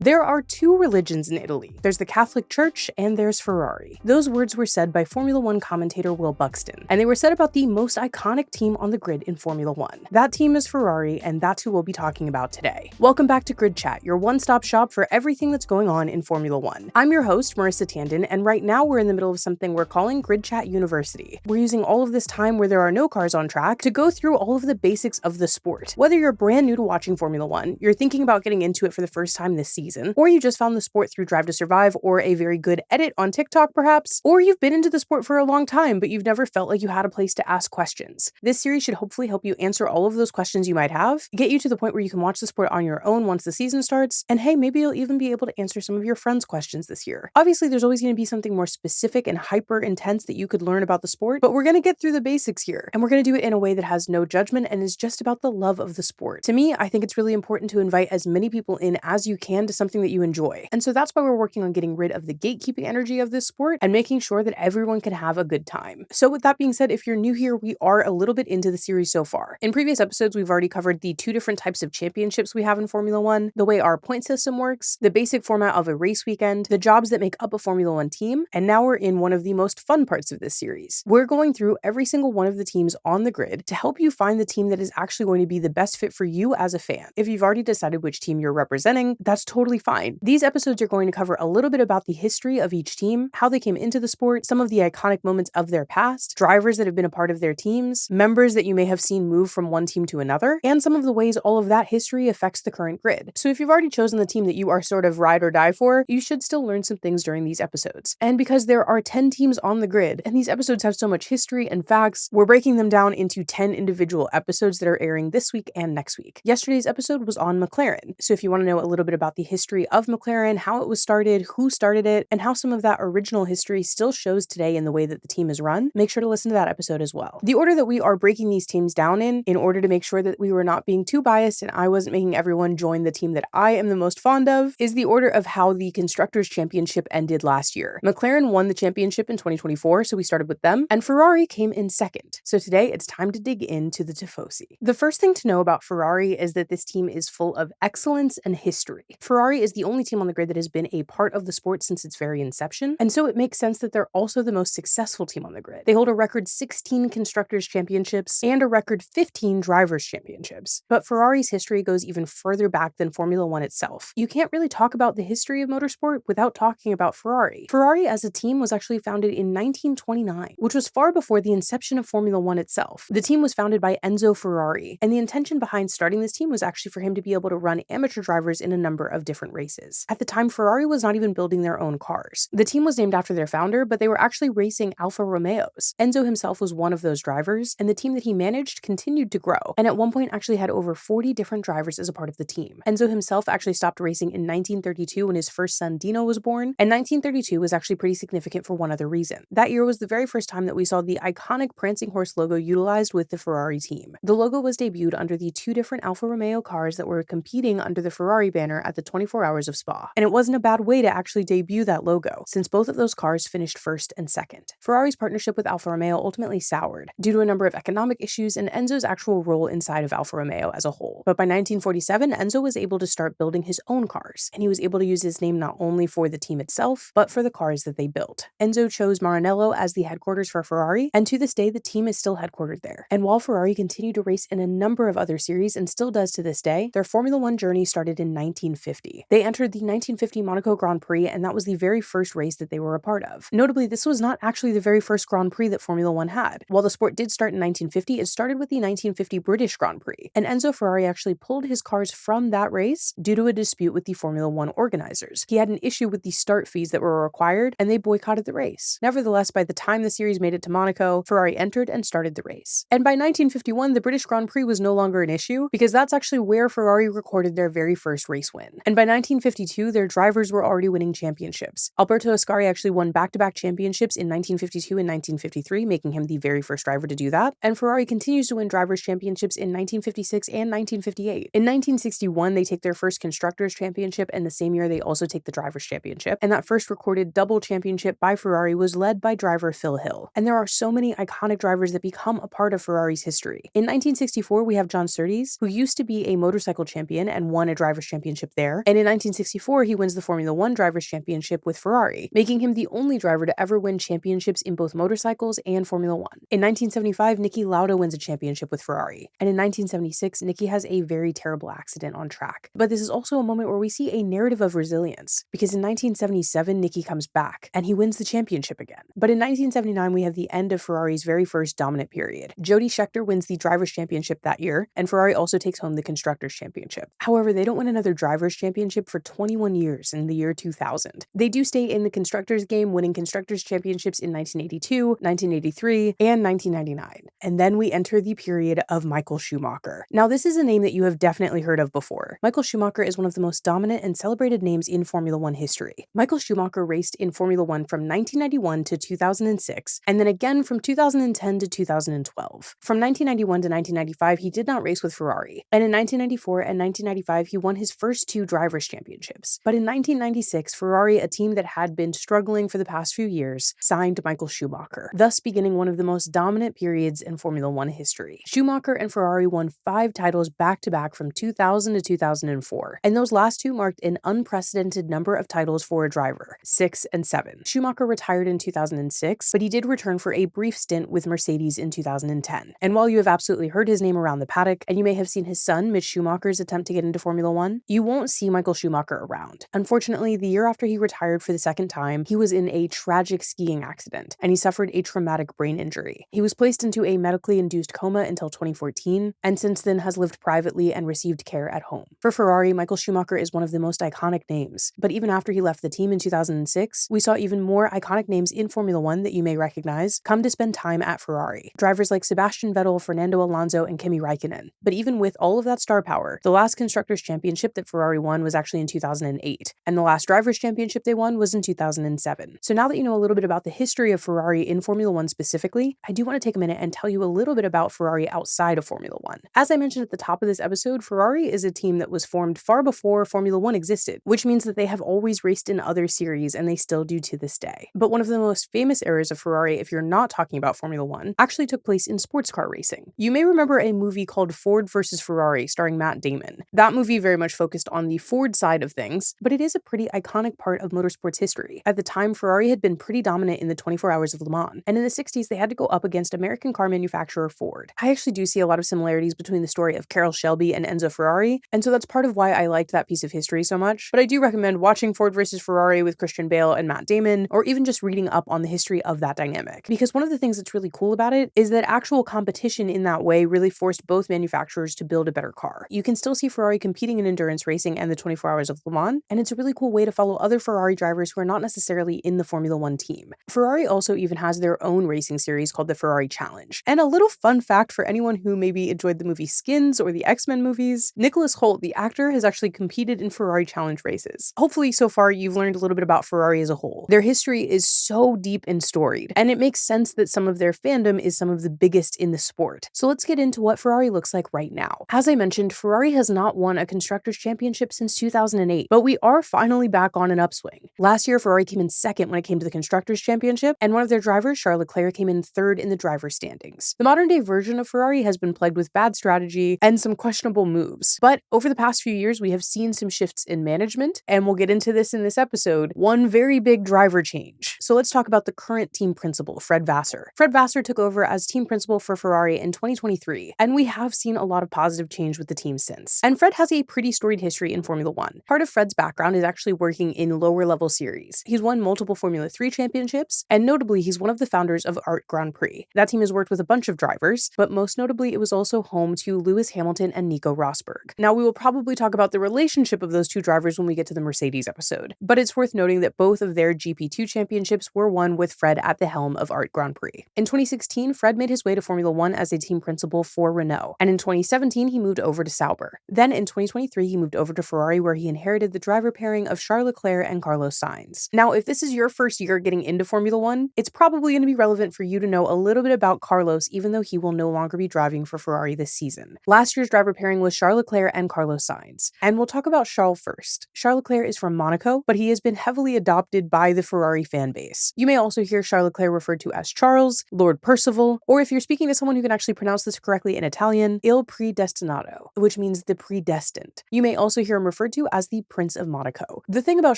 There are two religions in Italy. There's the Catholic Church and there's Ferrari. Those words were said by Formula One commentator Will Buxton, and they were said about the most iconic team on the grid in Formula One. That team is Ferrari, and that's who we'll be talking about today. Welcome back to Grid Chat, your one-stop shop for everything that's going on in Formula One. I'm your host, Marissa Tandon, and right now we're in the middle of something we're calling Grid Chat University. We're using all of this time where there are no cars on track to go through all of the basics of the sport. Whether you're brand new to watching Formula One, you're thinking about getting into it for the first time this season, or you just found the sport through Drive to Survive or a very good edit on TikTok perhaps, or you've been into the sport for a long time but you've never felt like you had a place to ask questions. This series should hopefully help you answer all of those questions you might have, get you to the point where you can watch the sport on your own once the season starts, and hey, maybe you'll even be able to answer some of your friends' questions this year. Obviously, there's always going to be something more specific and hyper intense that you could learn about the sport, but we're going to get through the basics here, and we're going to do it in a way that has no judgment and is just about the love of the sport. To me, I think it's really important to invite as many people in as you can to something that you enjoy, and so that's why we're working on getting rid of the gatekeeping energy of this sport and making sure that everyone can have a good time. So with that being said, if you're new here, we are a little bit into the series so far. In previous episodes, we've already covered the two different types of championships we have in Formula One, the way our point system works, the basic format of a race weekend, the jobs that make up a Formula One team, and now we're in one of the most fun parts of this series. We're going through every single one of the teams on the grid to help you find the team that is actually going to be the best fit for you as a fan. If you've already decided which team you're representing, that's totally fine. These episodes are going to cover a little bit about the history of each team, how they came into the sport, some of the iconic moments of their past, drivers that have been a part of their teams, members that you may have seen move from one team to another, and some of the ways all of that history affects the current grid. So if you've already chosen the team that you are sort of ride or die for, you should still learn some things during these episodes. And because there are 10 teams on the grid, and these episodes have so much history and facts, we're breaking them down into 10 individual episodes that are airing this week and next week. Yesterday's episode was on McLaren, so if you want to know a little bit about the history of McLaren, how it was started, who started it, and how some of that original history still shows today in the way that the team is run, make sure to listen to that episode as well. The order that we are breaking these teams down in order to make sure that we were not being too biased and I wasn't making everyone join the team that I am the most fond of, is the order of how the Constructors Championship ended last year. McLaren won the championship in 2024, so we started with them, and Ferrari came in second. So today it's time to dig into the Tifosi. The first thing to know about Ferrari is that this team is full of excellence and history. Ferrari is the only team on the grid that has been a part of the sport since its very inception, and so it makes sense that they're also the most successful team on the grid. They hold a record 16 Constructors Championships and a record 15 Drivers' Championships. But Ferrari's history goes even further back than Formula One itself. You can't really talk about the history of motorsport without talking about Ferrari. Ferrari as a team was actually founded in 1929, which was far before the inception of Formula One itself. The team was founded by Enzo Ferrari, and the intention behind starting this team was actually for him to be able to run amateur drivers in a number of different races. At the time, Ferrari was not even building their own cars. The team was named after their founder, but they were actually racing Alfa Romeos. Enzo himself was one of those drivers, and the team that he managed continued to grow, and at one point actually had over 40 different drivers as a part of the team. Enzo himself actually stopped racing in 1932 when his first son Dino was born, and 1932 was actually pretty significant for one other reason. That year was the very first time that we saw the iconic prancing horse logo utilized with the Ferrari team. The logo was debuted under the two different Alfa Romeo cars that were competing under the Ferrari banner at the 24 Hours of Spa. And it wasn't a bad way to actually debut that logo, since both of those cars finished first and second. Ferrari's partnership with Alfa Romeo ultimately soured due to a number of economic issues and Enzo's actual role inside of Alfa Romeo as a whole. But by 1947, Enzo was able to start building his own cars, and he was able to use his name not only for the team itself, but for the cars that they built. Enzo chose Maranello as the headquarters for Ferrari, and to this day, the team is still headquartered there. And while Ferrari continued to race in a number of other series and still does to this day, their Formula One journey started in 1950. They entered the 1950 Monaco Grand Prix, and that was the very first race that they were a part of. Notably, this was not actually the very first Grand Prix that Formula One had. While the sport did start in 1950, it started with the 1950 British Grand Prix, and Enzo Ferrari actually pulled his cars from that race due to a dispute with the Formula One organizers. He had an issue with the start fees that were required, and they boycotted the race. Nevertheless, by the time the series made it to Monaco, Ferrari entered and started the race. And by 1951, the British Grand Prix was no longer an issue, because that's actually where Ferrari recorded their very first race win. And by 1952, their drivers were already winning championships. Alberto Ascari actually won back-to-back championships in 1952 and 1953, making him the very first driver to do that. And Ferrari continues to win drivers' championships in 1956 and 1958. In 1961, they take their first Constructors Championship, and the same year they also take the Drivers' Championship. And that first recorded double championship by Ferrari was led by driver Phil Hill. And there are so many iconic drivers that become a part of Ferrari's history. In 1964, we have John Surtees, who used to be a motorcycle champion and won a Drivers' Championship there. And And in 1964, he wins the Formula One Drivers' Championship with Ferrari, making him the only driver to ever win championships in both motorcycles and Formula One. In 1975, Niki Lauda wins a championship with Ferrari. And in 1976, Niki has a very terrible accident on track. But this is also a moment where we see a narrative of resilience, because in 1977, Niki comes back and he wins the championship again. But in 1979, we have the end of Ferrari's very first dominant period. Jody Scheckter wins the Drivers' Championship that year, and Ferrari also takes home the Constructors' Championship. However, they don't win another Drivers' Championship for 21 years in the year 2000. They do stay in the Constructors game, winning Constructors' Championships in 1982, 1983, and 1999. And then we enter the period of Michael Schumacher. Now, this is a name that you have definitely heard of before. Michael Schumacher is one of the most dominant and celebrated names in Formula One history. Michael Schumacher raced in Formula One from 1991 to 2006, and then again from 2010 to 2012. From 1991 to 1995, he did not race with Ferrari. And in 1994 and 1995, he won his first two Drivers' Championships. But in 1996, Ferrari, a team that had been struggling for the past few years, signed Michael Schumacher, thus beginning one of the most dominant periods in Formula One history. Schumacher and Ferrari won 5 titles back-to-back from 2000 to 2004, and those last two marked an unprecedented number of titles for a driver, 6 and 7. Schumacher retired in 2006, but he did return for a brief stint with Mercedes in 2010. And while you have absolutely heard his name around the paddock, and you may have seen his son, Mitch Schumacher's attempt to get into Formula One, you won't see Michael Schumacher around. Unfortunately, the year after he retired for the second time, he was in a tragic skiing accident, and he suffered a traumatic brain injury. He was placed into a medically induced coma until 2014, and since then has lived privately and received care at home. For Ferrari, Michael Schumacher is one of the most iconic names, but even after he left the team in 2006, we saw even more iconic names in Formula One that you may recognize come to spend time at Ferrari. Drivers like Sebastian Vettel, Fernando Alonso, and Kimi Räikkönen. But even with all of that star power, the last Constructors' Championship that Ferrari won was actually in 2008, and the last Drivers' Championship they won was in 2007. So now that you know a little bit about the history of Ferrari in Formula One specifically, I do want to take a minute and tell you a little bit about Ferrari outside of Formula One. As I mentioned at the top of this episode, Ferrari is a team that was formed far before Formula One existed, which means that they have always raced in other series, and they still do to this day. But one of the most famous eras of Ferrari, if you're not talking about Formula One, actually took place in sports car racing. You may remember a movie called Ford vs. Ferrari starring Matt Damon. That movie very much focused on the Ford side of things, but it is a pretty iconic part of motorsports history. At the time, Ferrari had been pretty dominant in the 24 Hours of Le Mans, and in the 60s, they had to go up against American car manufacturer Ford. I actually do see a lot of similarities between the story of Carroll Shelby and Enzo Ferrari, and so that's part of why I liked that piece of history so much. But I do recommend watching Ford vs. Ferrari with Christian Bale and Matt Damon, or even just reading up on the history of that dynamic. Because one of the things that's really cool about it is that actual competition in that way really forced both manufacturers to build a better car. You can still see Ferrari competing in endurance racing and the 24 Hours of Le Mans, and it's a really cool way to follow other Ferrari drivers who are not necessarily in the Formula One team. Ferrari also even has their own racing series called the Ferrari Challenge. And a little fun fact for anyone who maybe enjoyed the movie Skins or the X-Men movies, Nicholas Hoult, the actor, has actually competed in Ferrari Challenge races. Hopefully so far you've learned a little bit about Ferrari as a whole. Their history is so deep and storied, and it makes sense that some of their fandom is some of the biggest in the sport. So let's get into what Ferrari looks like right now. As I mentioned, Ferrari has not won a Constructors' Championship since 2008, but we are finally back on an upswing. Last year, Ferrari came in second when it came to the Constructors' Championship, and one of their drivers, Charles Leclerc, came in third in the driver's standings. The modern-day version of Ferrari has been plagued with bad strategy and some questionable moves, but over the past few years, we have seen some shifts in management, and we'll get into this in this episode, one very big driver change. So let's talk about the current team principal, Fred Vasseur. Fred Vasseur took over as team principal for Ferrari in 2023, and we have seen a lot of positive change with the team since. And Fred has a pretty storied history in Formula One. Part of Fred's background is actually working in lower-level series. He's won multiple Formula 3 championships, and notably, he's one of the founders of Art Grand Prix. That team has worked with a bunch of drivers, but most notably, it was also home to Lewis Hamilton and Nico Rosberg. Now, we will probably talk about the relationship of those two drivers when we get to the Mercedes episode, but it's worth noting that both of their GP2 championships were won with Fred at the helm of Art Grand Prix. In 2016, Fred made his way to Formula One as a team principal for Renault, and in 2017, he moved over to Sauber. Then in 2023, he moved over to Ferrari, where he inherited the driver pairing of Charles Leclerc and Carlos Sainz. Now, if this is your first year getting into Formula One, it's probably going to be relevant for you to know a little bit about Carlos, even though he will no longer be driving for Ferrari this season. Last year's driver pairing was Charles Leclerc and Carlos Sainz, and we'll talk about Charles first. Charles Leclerc is from Monaco, but he has been heavily adopted by the Ferrari fan base. You may also hear Charles Leclerc referred to as Charles, Lord Percival, or if you're speaking to someone who can actually pronounce this correctly in Italian, Il Predestinato, which means the predestined. You may also hear him referred referred to as the Prince of Monaco. The thing about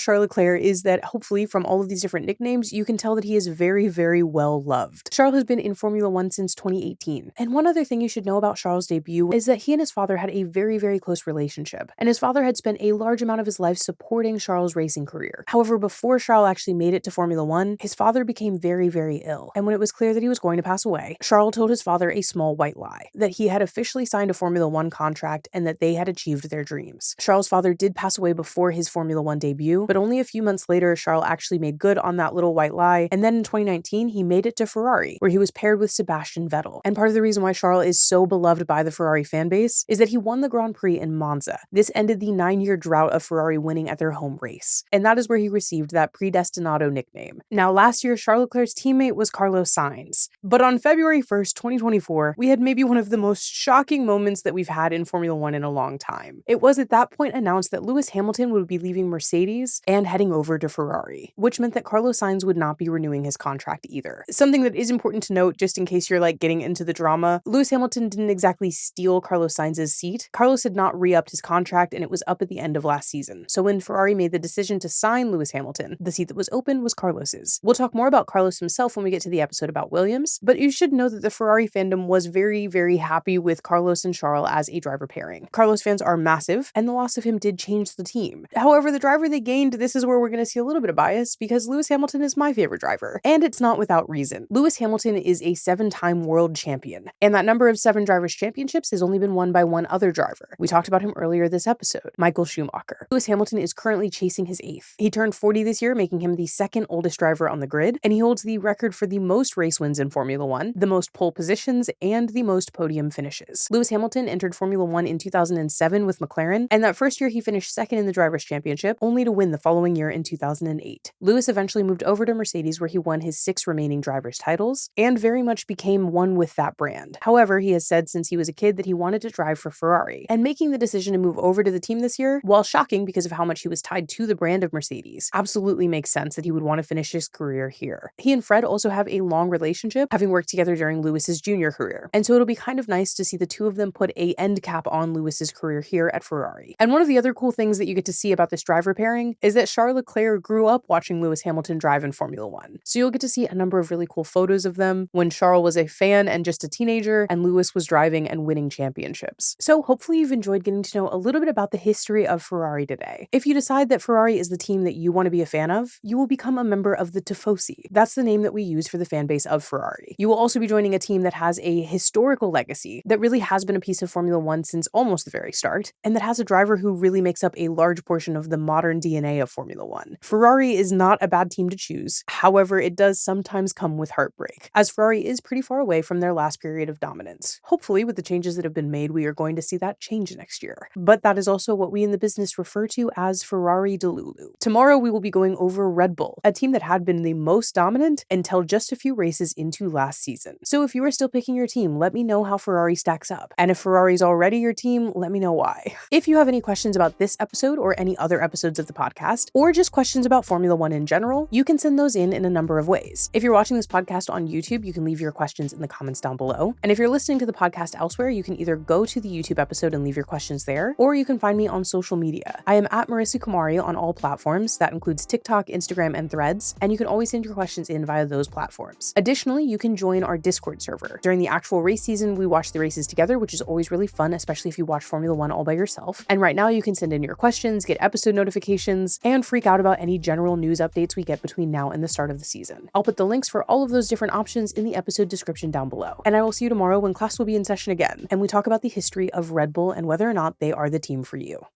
Charles Leclerc is that hopefully from all of these different nicknames, you can tell that he is very, very well loved. Charles has been in Formula One since 2018. And one other thing you should know about Charles' debut is that he and his father had a very, very close relationship, and his father had spent a large amount of his life supporting Charles' racing career. However, before Charles actually made it to Formula One, his father became very, very ill, and when it was clear that he was going to pass away, Charles told his father a small white lie, that he had officially signed a Formula One contract and that they had achieved their dreams. Charles' father did pass away before his Formula One debut, but only a few months later, Charles actually made good on that little white lie, and then in 2019, he made it to Ferrari, where he was paired with Sebastian Vettel. And part of the reason why Charles is so beloved by the Ferrari fanbase is that he won the Grand Prix in Monza. This ended the 9-year drought of Ferrari winning at their home race, and that is where he received that Predestinado nickname. Now, last year, Charles Leclerc's teammate was Carlos Sainz, but on February 1st, 2024, we had maybe one of the most shocking moments that we've had in Formula One in a long time. It was at that point announced that Lewis Hamilton would be leaving Mercedes and heading over to Ferrari, which meant that Carlos Sainz would not be renewing his contract either. Something that is important to note, just in case you're getting into the drama, Lewis Hamilton didn't exactly steal Carlos Sainz's seat. Carlos had not re-upped his contract, and it was up at the end of last season. So when Ferrari made the decision to sign Lewis Hamilton, the seat that was open was Carlos's. We'll talk more about Carlos himself when we get to the episode about Williams, but you should know that the Ferrari fandom was very, very happy with Carlos and Charles as a driver pairing. Carlos fans are massive, and the loss of him did change the team. However, the driver they gained, this is where we're going to see a little bit of bias, because Lewis Hamilton is my favorite driver, and it's not without reason. Lewis Hamilton is a 7-time world champion, and that number of 7 drivers' championships has only been won by one other driver. We talked about him earlier this episode, Michael Schumacher. Lewis Hamilton is currently chasing his 8th. He turned 40 this year, making him the 2nd oldest driver on the grid, and he holds the record for the most race wins in Formula One, the most pole positions, and the most podium finishes. Lewis Hamilton entered Formula One in 2007 with McLaren, and that first year he finished 2nd in the Drivers' Championship, only to win the following year in 2008. Lewis eventually moved over to Mercedes, where he won his 6 remaining drivers' titles, and very much became one with that brand. However, he has said since he was a kid that he wanted to drive for Ferrari, and making the decision to move over to the team this year, while shocking because of how much he was tied to the brand of Mercedes, absolutely makes sense that he would want to finish his career here. He and Fred also have a long relationship, having worked together during Lewis's junior career, and so it'll be kind of nice to see the two of them put a end cap on Lewis's career here at Ferrari. And one of the other cool things that you get to see about this driver pairing is that Charles Leclerc grew up watching Lewis Hamilton drive in Formula One, so you'll get to see a number of really cool photos of them when Charles was a fan and just a teenager, and Lewis was driving and winning championships. So hopefully you've enjoyed getting to know a little bit about the history of Ferrari today. If you decide that Ferrari is the team that you want to be a fan of, you will become a member of the Tifosi. That's the name that we use for the fan base of Ferrari. You will also be joining a team that has a historical legacy that really has been a piece of Formula One since almost the very start, and that has a driver who really makes up a large portion of the modern DNA of Formula One. Ferrari is not a bad team to choose. However, it does sometimes come with heartbreak, as Ferrari is pretty far away from their last period of dominance. Hopefully, with the changes that have been made, we are going to see that change next year. But that is also what we in the business refer to as Ferrari Delulu. Tomorrow, we will be going over Red Bull, a team that had been the most dominant until just a few races into last season. So if you are still picking your team, let me know how Ferrari stacks up. And if Ferrari's already your team, let me know why. If you have any questions about this episode or any other episodes of the podcast, or just questions about Formula One in general, you can send those in a number of ways. If you're watching this podcast on YouTube, you can leave your questions in the comments down below. And if you're listening to the podcast elsewhere, you can either go to the YouTube episode and leave your questions there, or you can find me on social media. I am at Marissa Kumari on all platforms. That includes TikTok, Instagram, and Threads, and you can always send your questions in via those platforms. Additionally, you can join our Discord server. During the actual race season, we watch the races together, which is always really fun, especially if you watch Formula One all by yourself. And right now, you can send in your questions, get episode notifications, and freak out about any general news updates we get between now and the start of the season. I'll put the links for all of those different options in the episode description down below. And I will see you tomorrow when class will be in session again, and we talk about the history of Red Bull and whether or not they are the team for you.